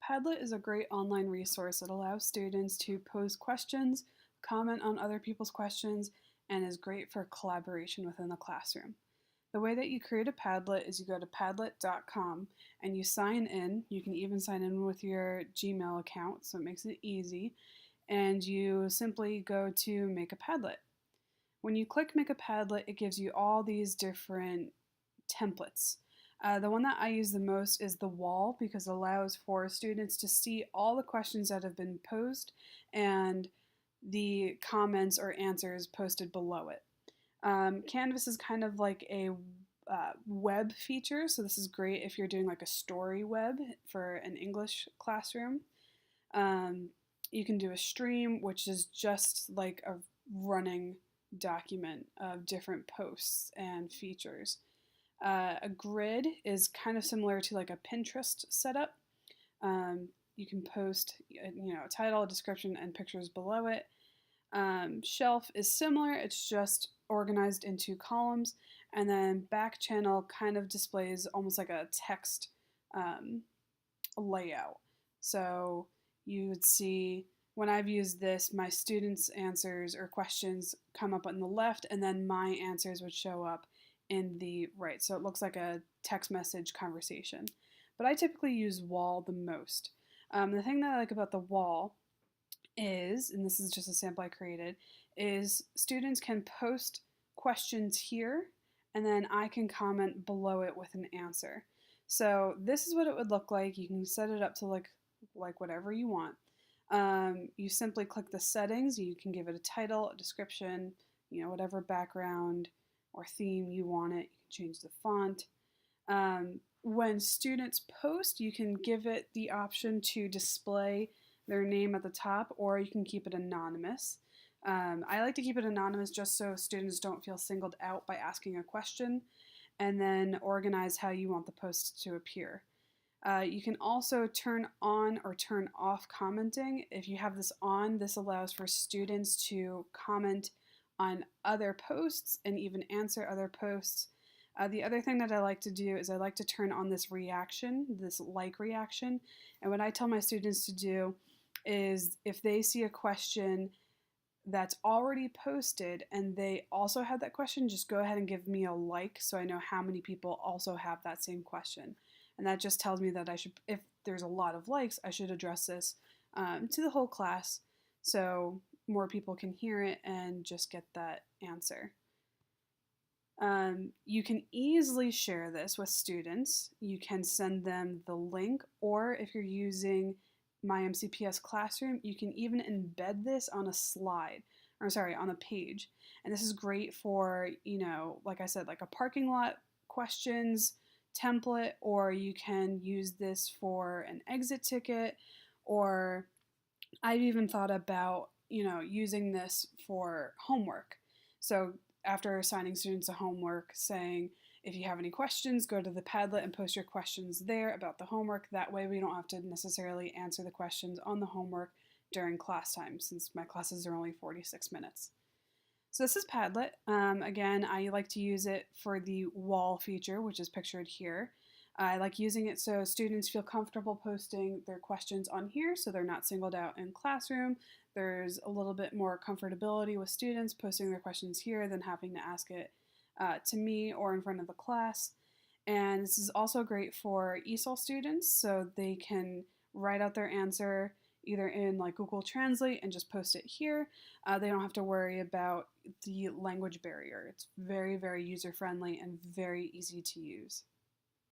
Padlet is a great online resource that allows students to pose questions, comment on other people's questions, and is great for collaboration within the classroom. The way that you create a Padlet is you go to padlet.com and you sign in. You can even sign in with your Gmail account, so it makes it easy. And you simply go to Make a Padlet. When you click Make a Padlet, it gives you all these different templates. The one that I use the most is the wall because it allows for students to see all the questions that have been posed and the comments or answers posted below it. Canvas is kind of like a web feature, so this is great if you're doing like a story web for an English classroom. You can do a stream, which is just like a running document of different posts and features. A grid is kind of similar to like a Pinterest setup. You can post, a title, a description, and pictures below it. Shelf is similar, it's just organized into columns, and then back channel kind of displays almost like a text layout. So you would see when I've used this, my students' answers or questions come up on the left, and then my answers would show up in the right. So it looks like a text message conversation. But I typically use wall the most. The thing that I like about the wall is, and this is just a sample I created, is students can post questions here and then I can comment below it with an answer. So this is what it would look like. You can set it up to like whatever you want. You simply click the settings. You can give it a title, a description, whatever background or theme you want it. You can change the font. When students post, you can give it the option to display their name at the top, or you can keep it anonymous. I like to keep it anonymous just so students don't feel singled out by asking a question, and then organize how you want the post to appear. You can also turn on or turn off commenting. If you have this on, this allows for students to comment on other posts and even answer other posts. The other thing that I like to do is I like to turn on this reaction, this like reaction. And what I tell my students to do is if they see a question that's already posted and they also have that question, just go ahead and give me a like so I know how many people also have that same question. And that just tells me that I should, if there's a lot of likes, I should address this to the whole class so more people can hear it and just get that answer. You can easily share this with students. You can send them the link, or if you're using My MCPS Classroom, you can even embed this on a slide, on a page. And this is great for, like I said, like a parking lot questions template, or you can use this for an exit ticket, or I've even thought about, using this for homework. So after assigning students a homework, saying, if you have any questions, go to the Padlet and post your questions there about the homework. That way we don't have to necessarily answer the questions on the homework during class time, since my classes are only 46 minutes. So this is Padlet. Again, I like to use it for the wall feature, which is pictured here. I like using it so students feel comfortable posting their questions on here so they're not singled out in classroom. There's a little bit more comfortability with students posting their questions here than having to ask it to me or in front of the class. And this is also great for ESOL students, so they can write out their answer either in like Google Translate and just post it here. They don't have to worry about the language barrier. It's very, very user-friendly and very easy to use.